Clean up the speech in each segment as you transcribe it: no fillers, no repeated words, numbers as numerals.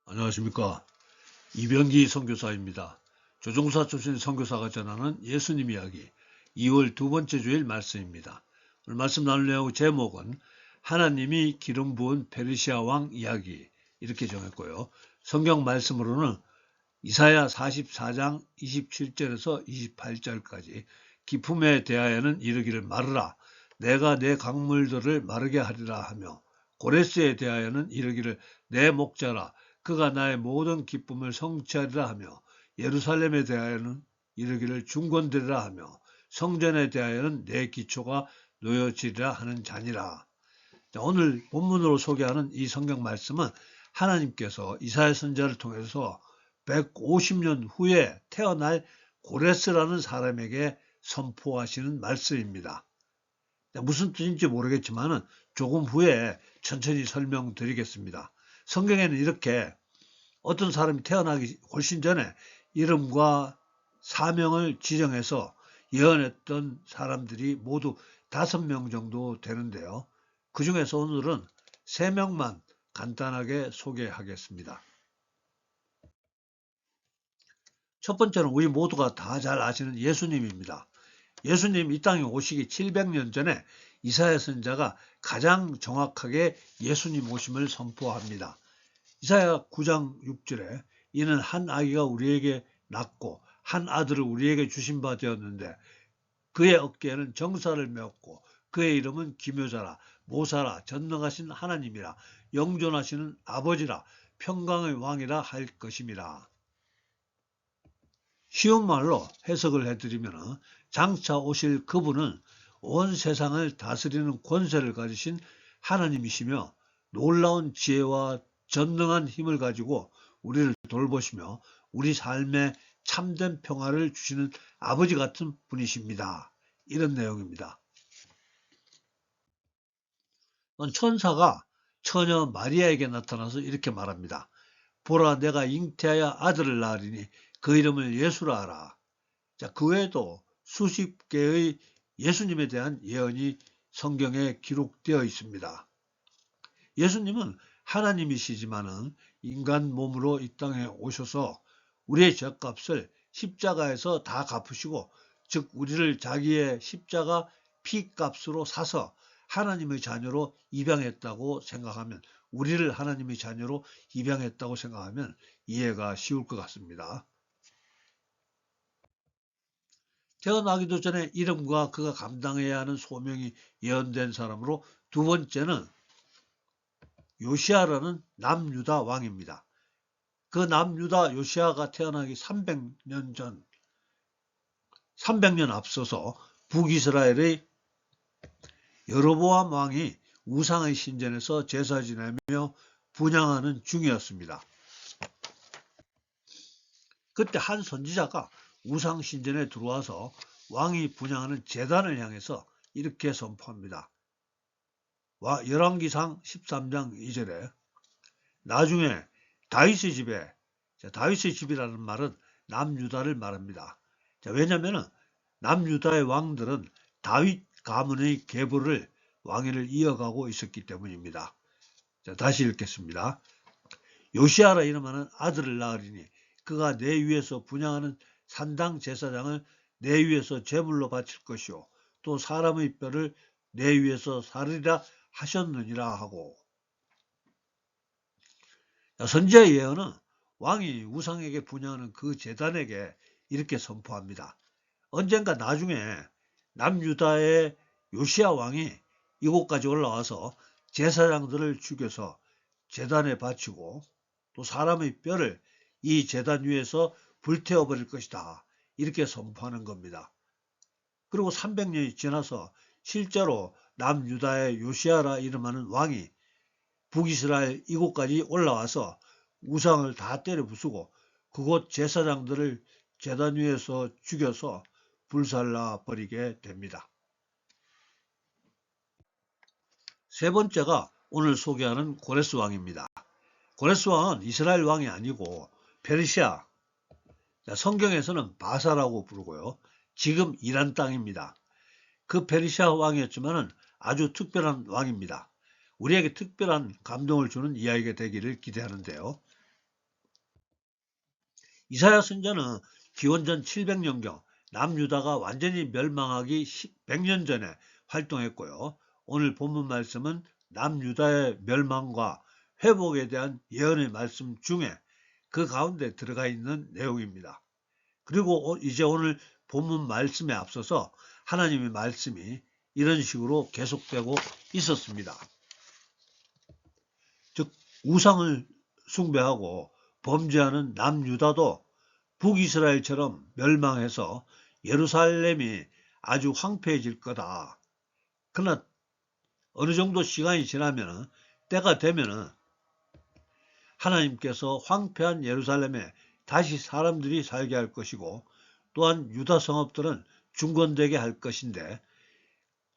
안녕하십니까. 이병기 선교사입니다. 조종사 출신 선교사가 전하는 예수님 이야기 2월 두 번째 주일 말씀입니다. 오늘 말씀 나눌 내용 제목은 하나님이 기름 부은 페르시아 왕 이야기 이렇게 정했고요. 성경 말씀으로는 이사야 44장 27절에서 28절까지 기품에 대하여는 이르기를 마르라 내가 내 강물들을 마르게 하리라 하며 고레스에 대하여는 이르기를 내 목자라 그가 나의 모든 기쁨을 성취하리라 하며 예루살렘에 대하여는 이르기를 중건되리라 하며 성전에 대하여는 내 기초가 놓여지리라 하는 자니라. 오늘 본문으로 소개하는 이 성경 말씀은 하나님께서 이사야 선지자를 통해서 150년 후에 태어날 고레스라는 사람에게 선포하시는 말씀입니다. 무슨 뜻인지 모르겠지만 조금 후에 천천히 설명드리겠습니다. 성경에는 이렇게 어떤 사람이 태어나기 훨씬 전에 이름과 사명을 지정해서 예언했던 사람들이 모두 5명 정도 되는데요. 그 중에서 오늘은 3명만 간단하게 소개하겠습니다. 첫 번째는 우리 모두가 다 잘 아시는 예수님입니다. 예수님 이 땅에 오시기 700년 전에 이사야 선지자가 가장 정확하게 예수님 오심을 선포합니다. 이사야 9장 6절에 이는 한 아기가 우리에게 낳고 한 아들을 우리에게 주신 바 되었는데 그의 어깨에는 정사를 메었고 그의 이름은 기묘자라 모사라 전능하신 하나님이라 영존하시는 아버지라 평강의 왕이라 할 것임이라. 쉬운 말로 해석을 해드리면 장차 오실 그분은 온 세상을 다스리는 권세를 가지신 하나님이시며 놀라운 지혜와 전능한 힘을 가지고 우리를 돌보시며 우리 삶에 참된 평화를 주시는 아버지 같은 분이십니다. 이런 내용입니다. 천사가 처녀 마리아에게 나타나서 이렇게 말합니다. 보라 내가 잉태하여 아들을 낳으리니 그 이름을 예수라 하라. 자, 그 외에도 수십 개의 예수님에 대한 예언이 성경에 기록되어 있습니다. 예수님은 하나님이시지만은 인간 몸으로 이 땅에 오셔서 우리의 죗값을 십자가에서 다 갚으시고 즉 우리를 자기의 십자가 피값으로 사서 하나님의 자녀로 입양했다고 생각하면 우리를 하나님의 자녀로 입양했다고 생각하면 이해가 쉬울 것 같습니다. 태어나기도 전에 이름과 그가 감당해야 하는 소명이 예언된 사람으로 두 번째는 요시아라는 남유다 왕입니다. 그 남유다 요시아가 태어나기 300년 앞서서 북이스라엘의 여로보암 왕이 우상의 신전에서 제사 지내며 분향하는 중이었습니다. 그때 한 선지자가 우상 신전에 들어와서 왕이 분향하는 제단을 향해서 이렇게 선포합니다. 열왕기상 13장 2절에 나중에 다윗의 집에, 다윗의 집이라는 말은 남유다를 말합니다. 왜냐하면 남유다의 왕들은 다윗 가문의 계보를 왕위를 이어가고 있었기 때문입니다. 다시 읽겠습니다. 요시아라 이름하는 아들을 낳으리니 그가 내 위에서 분향하는 산당 제사장을 내 위에서 제물로 바칠 것이요 또 사람의 뼈를 내 위에서 사르리라 하셨느니라 하고. 선지자의 예언은 왕이 우상에게 분향하는 그 제단에게 이렇게 선포합니다. 언젠가 나중에 남유다의 요시아 왕이 이곳까지 올라와서 제사장들을 죽여서 제단에 바치고 또 사람의 뼈를 이 제단 위에서 불태워버릴 것이다. 이렇게 선포하는 겁니다. 그리고 300년이 지나서 실제로 남유다의 요시아라 이름하는 왕이 북이스라엘 이곳까지 올라와서 우상을 다 때려 부수고 그곳 제사장들을 제단 위에서 죽여서 불살라 버리게 됩니다. 세 번째가 오늘 소개하는 고레스 왕입니다. 고레스 왕은 이스라엘 왕이 아니고 페르시아, 성경에서는 바사라고 부르고요. 지금 이란 땅입니다. 그 페르시아 왕이었지만 아주 특별한 왕입니다. 우리에게 특별한 감동을 주는 이야기가 되기를 기대하는데요. 이사야 선자는 기원전 700년경 남유다가 완전히 멸망하기 100년 전에 활동했고요. 오늘 본문 말씀은 남유다의 멸망과 회복에 대한 예언의 말씀 중에 그 가운데 들어가 있는 내용입니다. 그리고 이제 오늘 본문 말씀에 앞서서 하나님의 말씀이 이런 식으로 계속되고 있었습니다. 즉 우상을 숭배하고 범죄하는 남유다도 북이스라엘처럼 멸망해서 예루살렘이 아주 황폐해질 거다. 그러나 어느 정도 시간이 지나면 때가 되면 하나님께서 황폐한 예루살렘에 다시 사람들이 살게 할 것이고 또한 유다 성읍들은 중건되게 할 것인데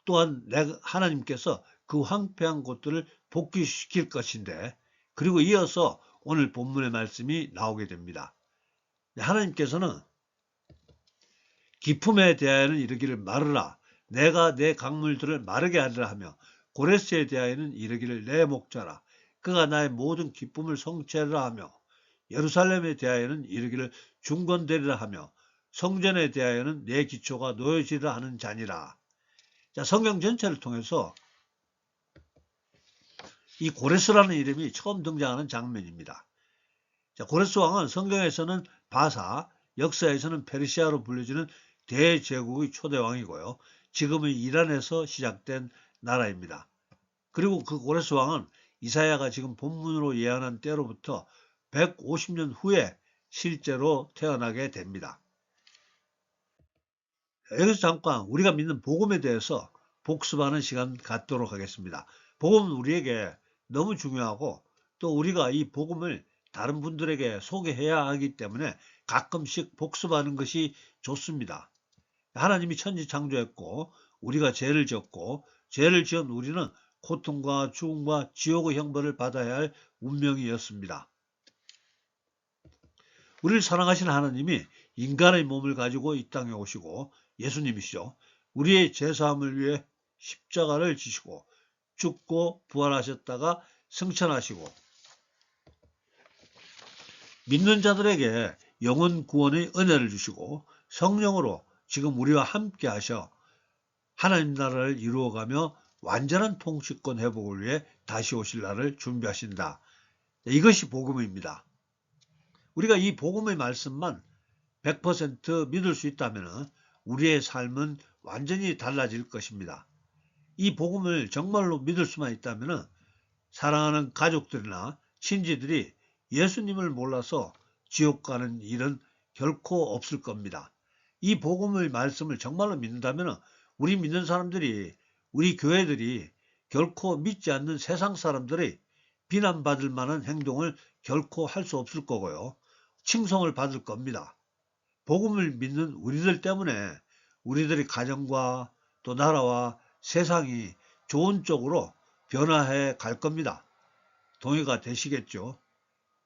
또한 하나님께서 그 황폐한 곳들을 복귀시킬 것인데 그리고 이어서 오늘 본문의 말씀이 나오게 됩니다. 하나님께서는 기품에 대하여는 이르기를 마르라 내가 내 강물들을 마르게 하리라 하며 고레스에 대하여는 이르기를 내 목자라 그가 나의 모든 기쁨을 성취하리라 하며 예루살렘에 대하여는 이르기를 중건되리라 하며 성전에 대하여는 내 기초가 놓여지리라 하는 자니라. 자, 성경 전체를 통해서 이 고레스라는 이름이 처음 등장하는 장면입니다. 자, 고레스 왕은 성경에서는 바사, 역사에서는 페르시아로 불려지는 대제국의 초대 왕이고요. 지금의 이란에서 시작된 나라입니다. 그리고 그 고레스 왕은 이사야가 지금 본문으로 예언한 때로부터 150년 후에 실제로 태어나게 됩니다. 여기서 잠깐 우리가 믿는 복음에 대해서 복습하는 시간 갖도록 하겠습니다. 복음은 우리에게 너무 중요하고 또 우리가 이 복음을 다른 분들에게 소개해야 하기 때문에 가끔씩 복습하는 것이 좋습니다. 하나님이 천지 창조했고 우리가 죄를 지었고 죄를 지은 우리는 고통과 죽음과 지옥의 형벌을 받아야 할 운명이었습니다. 우리를 사랑하시는 하나님이 인간의 몸을 가지고 이 땅에 오시고 예수님이시죠. 우리의 죄사함을 위해 십자가를 지시고 죽고 부활하셨다가 승천하시고 믿는 자들에게 영원 구원의 은혜를 주시고 성령으로 지금 우리와 함께 하셔 하나님 나라를 이루어가며 완전한 통치권 회복을 위해 다시 오실 날을 준비하신다. 이것이 복음입니다. 우리가 이 복음의 말씀만 100% 믿을 수 있다면 우리의 삶은 완전히 달라질 것입니다. 이 복음을 정말로 믿을 수만 있다면 사랑하는 가족들이나 친지들이 예수님을 몰라서 지옥 가는 일은 결코 없을 겁니다. 이 복음의 말씀을 정말로 믿는다면 우리 믿는 사람들이 우리 교회들이 결코 믿지 않는 세상 사람들의 비난받을 만한 행동을 결코 할 수 없을 거고요. 칭송을 받을 겁니다. 복음을 믿는 우리들 때문에 우리들의 가정과 또 나라와 세상이 좋은 쪽으로 변화해 갈 겁니다. 동의가 되시겠죠?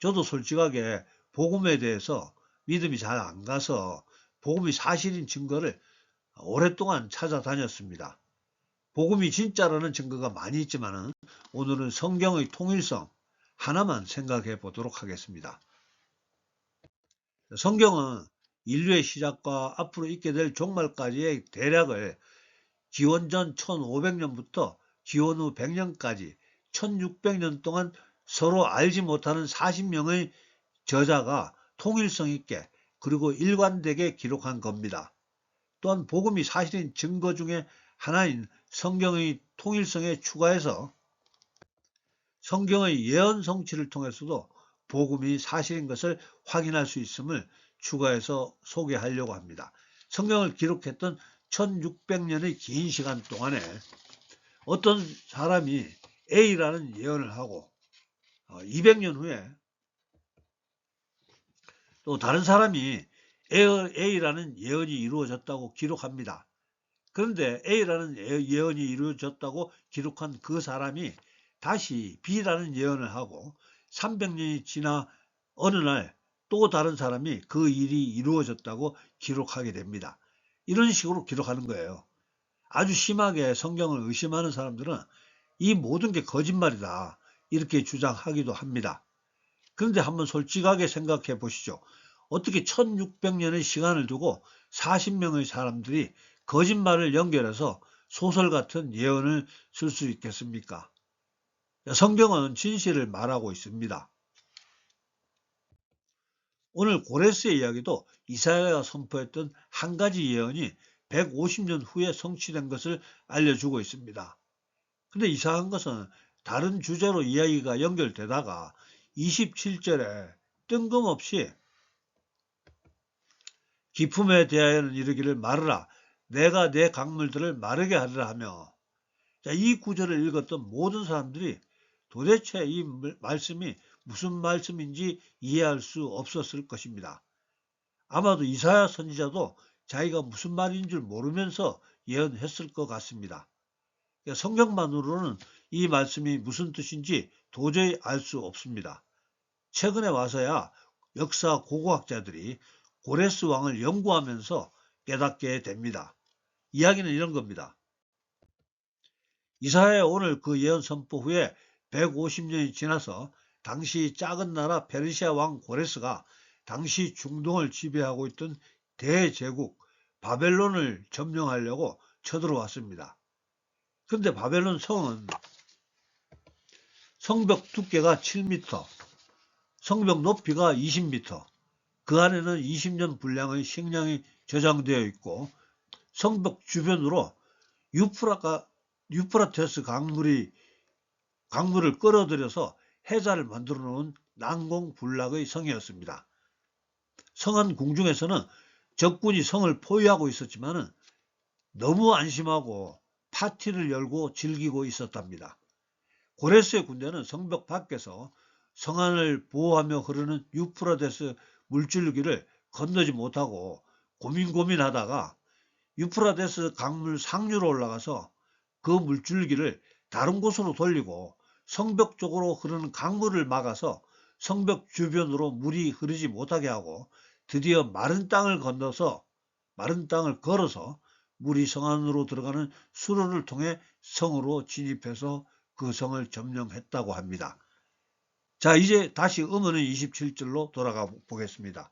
저도 솔직하게 복음에 대해서 믿음이 잘 안 가서 복음이 사실인 증거를 오랫동안 찾아다녔습니다. 복음이 진짜라는 증거가 많이 있지만 오늘은 성경의 통일성 하나만 생각해 보도록 하겠습니다. 성경은 인류의 시작과 앞으로 있게 될 종말까지의 대략을 기원전 1500년부터 기원 후 100년까지 1600년 동안 서로 알지 못하는 40명의 저자가 통일성 있게 그리고 일관되게 기록한 겁니다. 또한 복음이 사실인 증거 중에 하나인 성경의 통일성에 추가해서 성경의 예언 성취를 통해서도 복음이 사실인 것을 확인할 수 있음을 추가해서 소개하려고 합니다. 성경을 기록했던 1600년의 긴 시간 동안에 어떤 사람이 A라는 예언을 하고 200년 후에 또 다른 사람이 A라는 예언이 이루어졌다고 기록합니다. 그런데 A라는 예언이 이루어졌다고 기록한 그 사람이 다시 B라는 예언을 하고 300년이 지나 어느 날 또 다른 사람이 그 일이 이루어졌다고 기록하게 됩니다. 이런 식으로 기록하는 거예요. 아주 심하게 성경을 의심하는 사람들은 이 모든 게 거짓말이다 이렇게 주장하기도 합니다. 그런데 한번 솔직하게 생각해 보시죠. 어떻게 1600년의 시간을 두고 40명의 사람들이 거짓말을 연결해서 소설 같은 예언을 쓸 수 있겠습니까? 성경은 진실을 말하고 있습니다. 오늘 고레스의 이야기도 이사야가 선포했던 한 가지 예언이 150년 후에 성취된 것을 알려주고 있습니다. 근데 이상한 것은 다른 주제로 이야기가 연결되다가 27절에 뜬금없이 기품에 대하여는 이르기를 마르라 내가 내 강물들을 마르게 하리라 하며, 이 구절을 읽었던 모든 사람들이 도대체 이 말씀이 무슨 말씀인지 이해할 수 없었을 것입니다. 아마도 이사야 선지자도 자기가 무슨 말인 줄 모르면서 예언했을 것 같습니다. 성경만으로는 이 말씀이 무슨 뜻인지 도저히 알 수 없습니다. 최근에 와서야 역사 고고학자들이 고레스 왕을 연구하면서 깨닫게 됩니다. 이야기는 이런 겁니다. 이사야 오늘 그 예언 선포 후에 150년이 지나서 당시 작은 나라 페르시아 왕 고레스가 당시 중동을 지배하고 있던 대제국 바벨론을 점령하려고 쳐들어왔습니다. 그런데 바벨론 성은 성벽 두께가 7m, 성벽 높이가 20m, 그 안에는 20년 분량의 식량이 저장되어 있고 성벽 주변으로 유프라테스 강물을 끌어들여서 해자를 만들어 놓은 난공불락의 성이었습니다. 성안 궁중에서는 적군이 성을 포위하고 있었지만 너무 안심하고 파티를 열고 즐기고 있었답니다. 고레스의 군대는 성벽 밖에서 성안을 보호하며 흐르는 유프라테스 물줄기를 건너지 못하고 고민하다가 유프라테스 강물 상류로 올라가서 그 물줄기를 다른 곳으로 돌리고 성벽 쪽으로 흐르는 강물을 막아서 성벽 주변으로 물이 흐르지 못하게 하고 드디어 마른 땅을 걸어서 물이 성 안으로 들어가는 수로를 통해 성으로 진입해서 그 성을 점령했다고 합니다. 자, 이제 다시 음원은 27절로 돌아가 보겠습니다.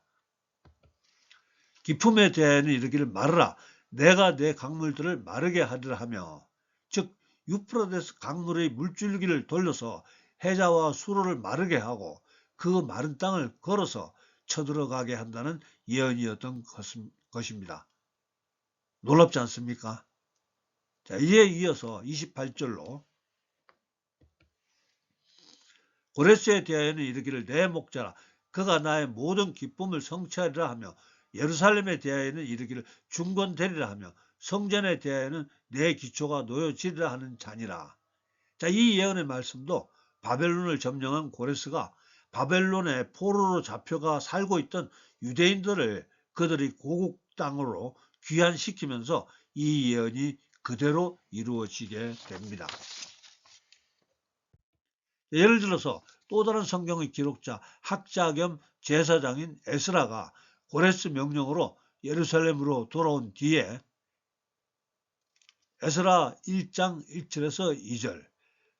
기품에 대하여는 이르기를 마르라 내가 내 강물들을 마르게 하리라 하며, 즉 유프라테스 강물의 물줄기를 돌려서 해자와 수로를 마르게 하고 그 마른 땅을 걸어서 쳐들어가게 한다는 예언이었던 것입니다. 놀랍지 않습니까? 자, 이에 이어서 28절로 고레스에 대하여는 이르기를 내 목자라 그가 나의 모든 기쁨을 성취하리라 하며, 예루살렘에 대하여는 이르기를 중건되리라 하며, 성전에 대하여는 내 기초가 놓여지리라 하는 자니라. 자, 이 예언의 말씀도 바벨론을 점령한 고레스가 바벨론의 포로로 잡혀가 살고 있던 유대인들을 그들의 고국 땅으로 귀환시키면서 이 예언이 그대로 이루어지게 됩니다. 예를 들어서 또 다른 성경의 기록자, 학자 겸 제사장인 에스라가 고레스 명령으로 예루살렘으로 돌아온 뒤에 에스라 1장 1절에서 2절,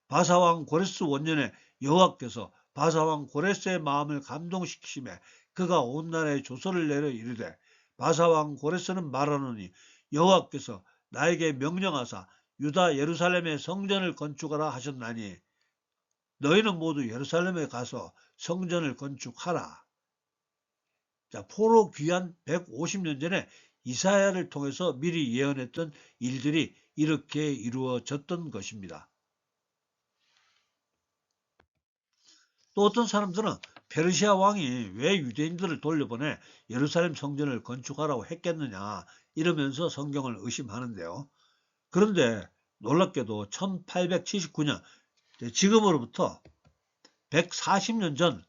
바사왕 고레스 원년에 여호와께서 바사왕 고레스의 마음을 감동시키심에 그가 온 나라에 조서를 내려 이르되, 바사왕 고레스는 말하노니 여호와께서 나에게 명령하사 유다 예루살렘의 성전을 건축하라 하셨나니 너희는 모두 예루살렘에 가서 성전을 건축하라. 자, 포로 귀환 150년 전에 이사야를 통해서 미리 예언했던 일들이 이렇게 이루어졌던 것입니다. 또 어떤 사람들은 페르시아 왕이 왜 유대인들을 돌려보내 예루살렘 성전을 건축하라고 했겠느냐 이러면서 성경을 의심하는데요. 그런데 놀랍게도 1879년, 지금으로부터 140년 전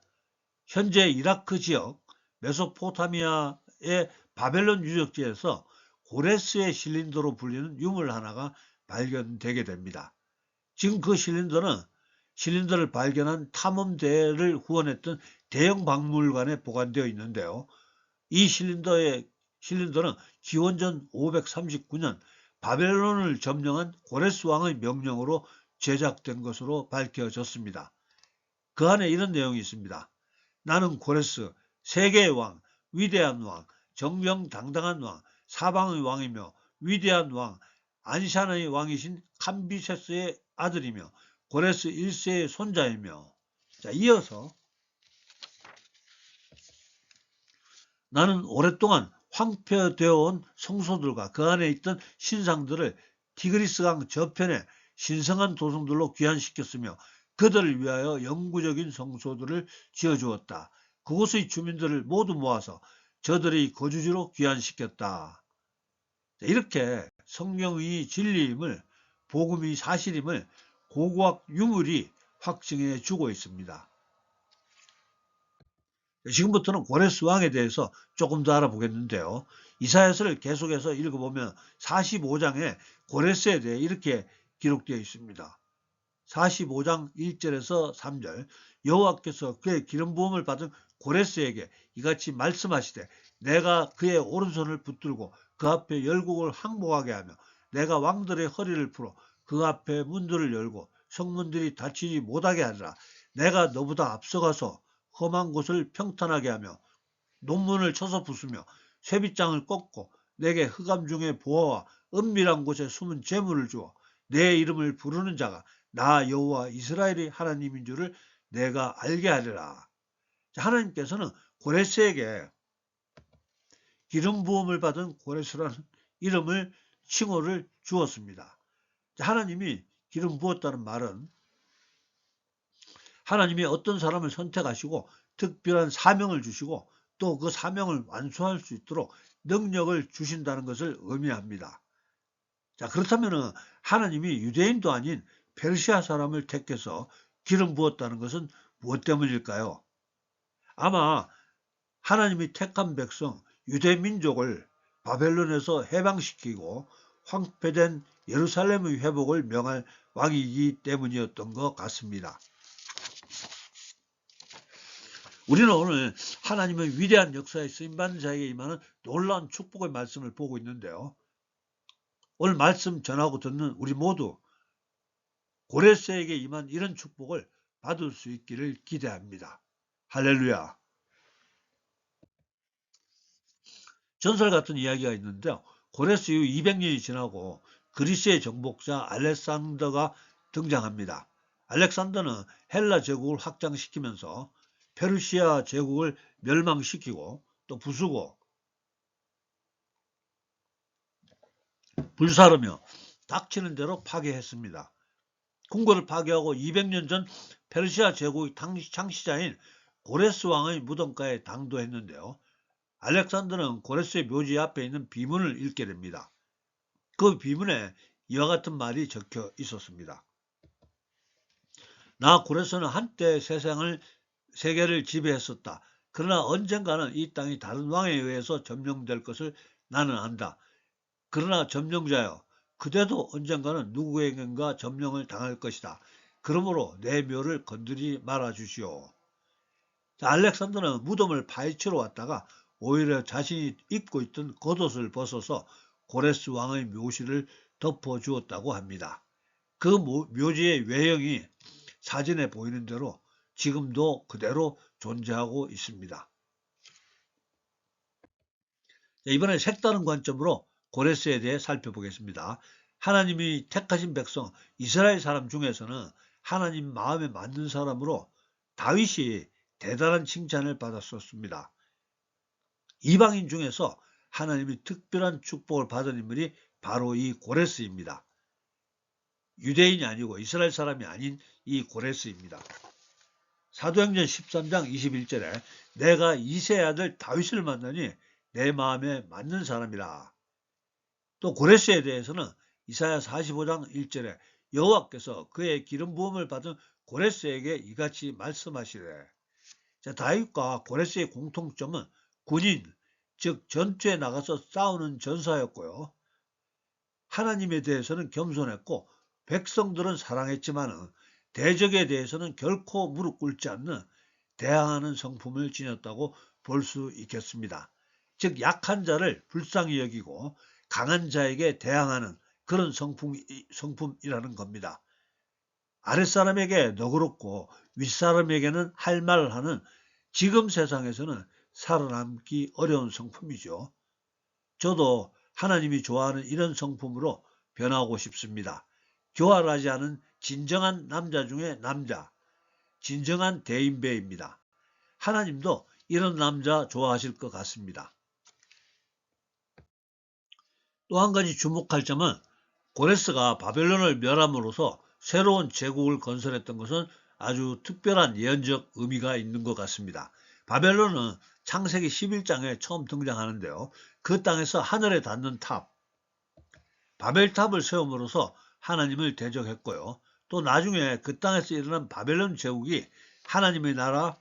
현재 이라크 지역 메소포타미아의 바벨론 유적지에서 고레스의 실린더로 불리는 유물 하나가 발견되게 됩니다. 지금 그 실린더를 발견한 탐험대를 후원했던 대형 박물관에 보관되어 있는데요. 이 실린더는 기원전 539년 바벨론을 점령한 고레스 왕의 명령으로 제작된 것으로 밝혀졌습니다. 그 안에 이런 내용이 있습니다. 나는 고레스 세계의 왕 위대한 왕, 정정당당한 왕, 사방의 왕이며 위대한 왕, 안샨의 왕이신 캄비세스의 아들이며 고레스 1세의 손자이며. 자, 이어서 나는 오랫동안 황폐되어 온 성소들과 그 안에 있던 신상들을 티그리스강 저편에 신성한 도성들로 귀환시켰으며 그들을 위하여 영구적인 성소들을 지어주었다. 그곳의 주민들을 모두 모아서 저들의 거주지로 귀환시켰다. 이렇게 성경의 진리임을, 복음이 사실임을 고고학 유물이 확증해 주고 있습니다. 지금부터는 고레스 왕에 대해서 조금 더 알아보겠는데요. 이사야서를 계속해서 읽어보면 45장에 고레스에 대해 이렇게 기록되어 있습니다. 45장 1절에서 3절, 여호와께서 그의 기름 부음을 받은 고레스에게 이같이 말씀하시되 내가 그의 오른손을 붙들고 그 앞에 열국을 항복하게 하며 내가 왕들의 허리를 풀어 그 앞에 문들을 열고 성문들이 닫히지 못하게 하리라. 내가 너보다 앞서가서 험한 곳을 평탄하게 하며 논문을 쳐서 부수며 쇠빗장을 꺾고 내게 흑암 중에 보화와 은밀한 곳에 숨은 재물을 주어 내 이름을 부르는 자가 나 여호와 이스라엘의 하나님인 줄을 내가 알게 하리라. 하나님께서는 고레스에게 기름 부음을 받은 고레스라는 이름을, 칭호를 주었습니다. 하나님이 기름 부었다는 말은 하나님이 어떤 사람을 선택하시고 특별한 사명을 주시고 또 그 사명을 완수할 수 있도록 능력을 주신다는 것을 의미합니다. 자, 그렇다면 하나님이 유대인도 아닌 페르시아 사람을 택해서 기름 부었다는 것은 무엇 때문일까요? 아마 하나님이 택한 백성 유대 민족을 바벨론에서 해방시키고 황폐된 예루살렘의 회복을 명할 왕이기 때문이었던 것 같습니다. 우리는 오늘 하나님의 위대한 역사에 쓰임받는 자에게 임하는 놀라운 축복의 말씀을 보고 있는데요. 오늘 말씀 전하고 듣는 우리 모두 고레스에게 임한 이런 축복을 받을 수 있기를 기대합니다. 할렐루야. 전설 같은 이야기가 있는데요. 고레스 이후 200년이 지나고 그리스의 정복자 알렉산더가 등장합니다. 알렉산더는 헬라 제국을 확장시키면서 페르시아 제국을 멸망시키고 또 부수고 불사르며 닥치는 대로 파괴했습니다. 궁궐을 파괴하고 200년 전 페르시아 제국의 창시자인 고레스 왕의 무덤가에 당도했는데요. 알렉산더는 고레스의 묘지 앞에 있는 비문을 읽게 됩니다. 그 비문에 이와 같은 말이 적혀 있었습니다. 나 고레스는 한때 세계를 지배했었다. 그러나 언젠가는 이 땅이 다른 왕에 의해서 점령될 것을 나는 안다. 그러나 점령자여, 그대도 언젠가는 누구에겐가 점령을 당할 것이다. 그러므로 내 묘를 건드리지 말아 주시오. 알렉산더는 무덤을 파헤치러 왔다가 오히려 자신이 입고 있던 겉옷을 벗어서 고레스 왕의 묘실을 덮어주었다고 합니다. 그 묘지의 외형이 사진에 보이는 대로 지금도 그대로 존재하고 있습니다. 이번에 색다른 관점으로 고레스에 대해 살펴보겠습니다. 하나님이 택하신 백성 이스라엘 사람 중에서는 하나님 마음에 맞는 사람으로 다윗이 대단한 칭찬을 받았었습니다. 이방인 중에서 하나님이 특별한 축복을 받은 인물이 바로 이 고레스입니다. 유대인이 아니고 이스라엘 사람이 아닌 이 고레스입니다. 사도행전 13장 21절에 내가 이새의 아들 다윗을 만나니 내 마음에 맞는 사람이라. 또 고레스에 대해서는 이사야 45장 1절에 여호와께서 그의 기름 부음을 받은 고레스에게 이같이 말씀하시되. 다윗과 고레스의 공통점은 군인, 즉 전투에 나가서 싸우는 전사였고요. 하나님에 대해서는 겸손했고 백성들은 사랑했지만 대적에 대해서는 결코 무릎 꿇지 않는 대항하는 성품을 지녔다고 볼 수 있겠습니다. 즉 약한 자를 불쌍히 여기고 강한 자에게 대항하는 그런 성품이라는 겁니다. 아랫사람에게 너그럽고 윗사람에게는 할 말을 하는 지금 세상에서는 살아남기 어려운 성품이죠. 저도 하나님이 좋아하는 이런 성품으로 변하고 싶습니다. 교활하지 않은 진정한 남자 중에 남자, 진정한 대인배입니다. 하나님도 이런 남자 좋아하실 것 같습니다. 또 한 가지 주목할 점은 고레스가 바벨론을 멸함으로써 새로운 제국을 건설했던 것은 아주 특별한 예언적 의미가 있는 것 같습니다. 바벨론은 창세기 11장에 처음 등장하는데요. 그 땅에서 하늘에 닿는 탑, 바벨탑을 세움으로써 하나님을 대적했고요. 또 나중에 그 땅에서 일어난 바벨론 제국이 하나님의 나라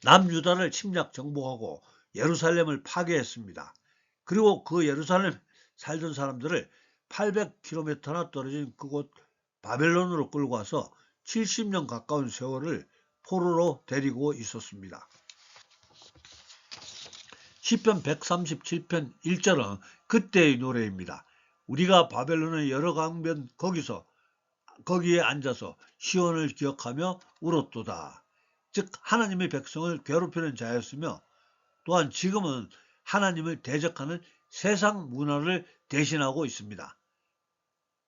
남유다를 침략 정복하고 예루살렘을 파괴했습니다. 그리고 그 예루살렘 살던 사람들을 800km나 떨어진 그곳 바벨론으로 끌고 와서 70년 가까운 세월을 포로로 데리고 있었습니다. 시편 137편 1절은 그때의 노래입니다. 우리가 바벨론의 여러 강변 거기에 앉아서 시온을 기억하며 울었도다. 즉 하나님의 백성을 괴롭히는 자였으며 또한 지금은 하나님을 대적하는 세상 문화를 대신하고 있습니다.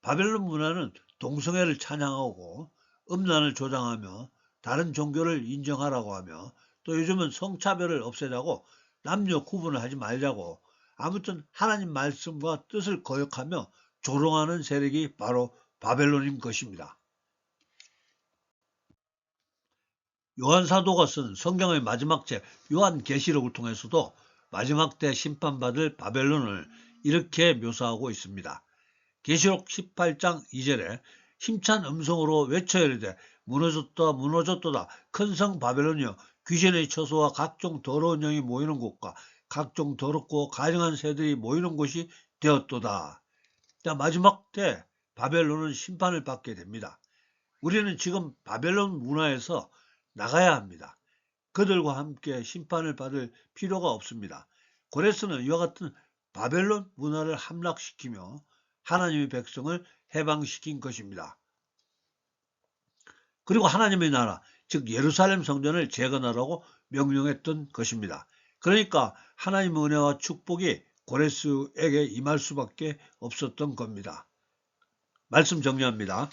바벨론 문화는 동성애를 찬양하고 음란을 조장하며 다른 종교를 인정하라고 하며 또 요즘은 성차별을 없애자고 남녀 구분을 하지 말자고 아무튼 하나님 말씀과 뜻을 거역하며 조롱하는 세력이 바로 바벨론인 것입니다. 요한 사도가 쓴 성경의 마지막 책 요한계시록을 통해서도 마지막 때 심판받을 바벨론을 이렇게 묘사하고 있습니다. 계시록 18장 2절에 힘찬 음성으로 외쳐 이르되 무너졌다 무너졌도다 큰 성 바벨론이여 귀신의 처소와 각종 더러운 영이 모이는 곳과 각종 더럽고 가증한 새들이 모이는 곳이 되었도다. 자, 마지막 때 바벨론은 심판을 받게 됩니다. 우리는 지금 바벨론 문화에서 나가야 합니다. 그들과 함께 심판을 받을 필요가 없습니다. 고레스는 이와 같은 바벨론 문화를 함락시키며 하나님의 백성을 해방시킨 것입니다. 그리고 하나님의 나라, 즉 예루살렘 성전을 재건하라고 명령했던 것입니다. 그러니까 하나님의 은혜와 축복이 고레스에게 임할 수밖에 없었던 겁니다. 말씀 정리합니다.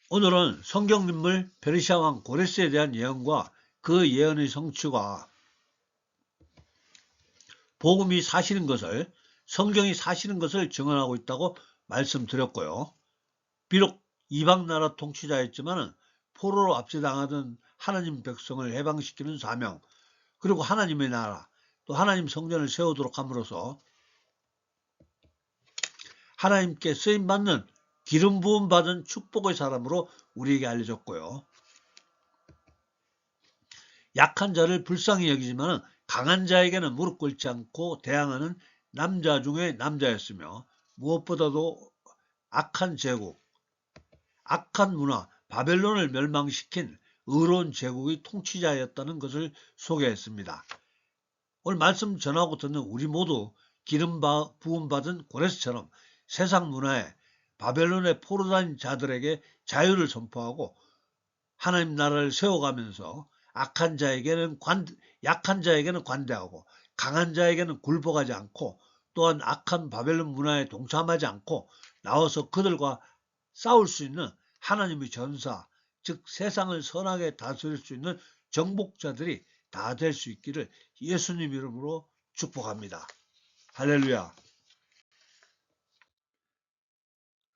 오늘은 성경인물 페르시아 왕 고레스에 대한 예언과 그 예언의 성취가 복음이 사실인 것을, 성경이 사실인 것을 증언하고 있다고 말씀드렸고요. 비록 이방나라 통치자였지만 포로로 압제당하던 하나님 백성을 해방시키는 사명, 그리고 하나님의 나라, 또 하나님 성전을 세우도록 함으로써 하나님께 쓰임받는 기름 부음 받은 축복의 사람으로 우리에게 알려졌고요. 약한 자를 불쌍히 여기지만 강한 자에게는 무릎 꿇지 않고 대항하는 남자 중에 남자였으며 무엇보다도 악한 제국, 악한 문화, 바벨론을 멸망시킨 의로운 제국의 통치자였다는 것을 소개했습니다. 오늘 말씀 전하고 듣는 우리 모두 기름 부음 받은 고레스처럼 세상 문화에 바벨론의 포로 다닌 자들에게 자유를 선포하고 하나님 나라를 세워가면서 약한 자에게는 관대하고 강한 자에게는 굴복하지 않고 또한 악한 바벨론 문화에 동참하지 않고 나와서 그들과 싸울 수 있는 하나님의 전사, 즉 세상을 선하게 다스릴 수 있는 정복자들이 다 될 수 있기를 예수님 이름으로 축복합니다. 할렐루야.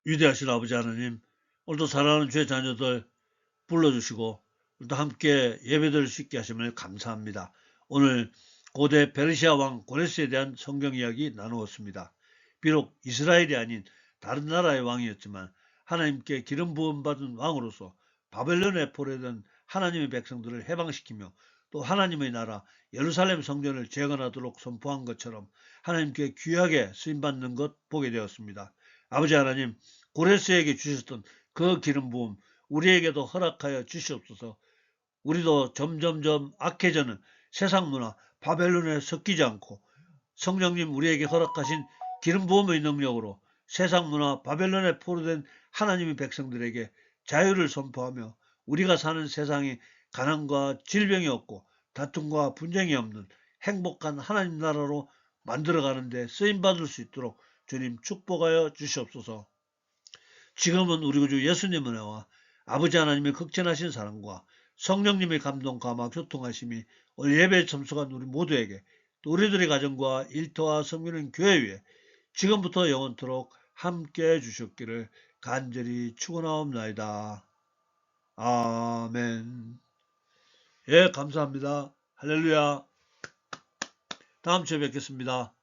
위대하신 아버지 하나님, 오늘도 사랑하는 주의 자녀들 불러주시고 오늘도 함께 예배드릴 수 있게 하심을 감사합니다. 오늘 고대 페르시아 왕 고레스에 대한 성경 이야기 나누었습니다. 비록 이스라엘이 아닌 다른 나라의 왕이었지만 하나님께 기름 부음 받은 왕으로서 바벨론에 포로된 하나님의 백성들을 해방시키며 또 하나님의 나라 예루살렘 성전을 재건하도록 선포한 것처럼 하나님께 귀하게 쓰임받는 것 보게 되었습니다. 아버지 하나님, 고레스에게 주셨던 그 기름 부음 우리에게도 허락하여 주시옵소서. 우리도 점점점 악해져는 세상 문화 바벨론에 섞이지 않고 성령님 우리에게 허락하신 기름 부음의 능력으로 세상 문화 바벨론에 포로된 하나님의 백성들에게 자유를 선포하며 우리가 사는 세상이 가난과 질병이 없고 다툼과 분쟁이 없는 행복한 하나님 나라로 만들어가는 데 쓰임받을 수 있도록 주님 축복하여 주시옵소서. 지금은 우리 구주 예수님의 은혜와 아버지 하나님의 극진하신 사랑과 성령님의 감동, 감화, 교통하심이 오늘 예배에 참석한 우리 모두에게 또 우리들의 가정과 일터와 섬기는 교회 위에 지금부터 영원토록 함께해 주셨기를 간절히 축원하옵나이다. 아멘. 예, 감사합니다. 할렐루야. 다음 주에 뵙겠습니다.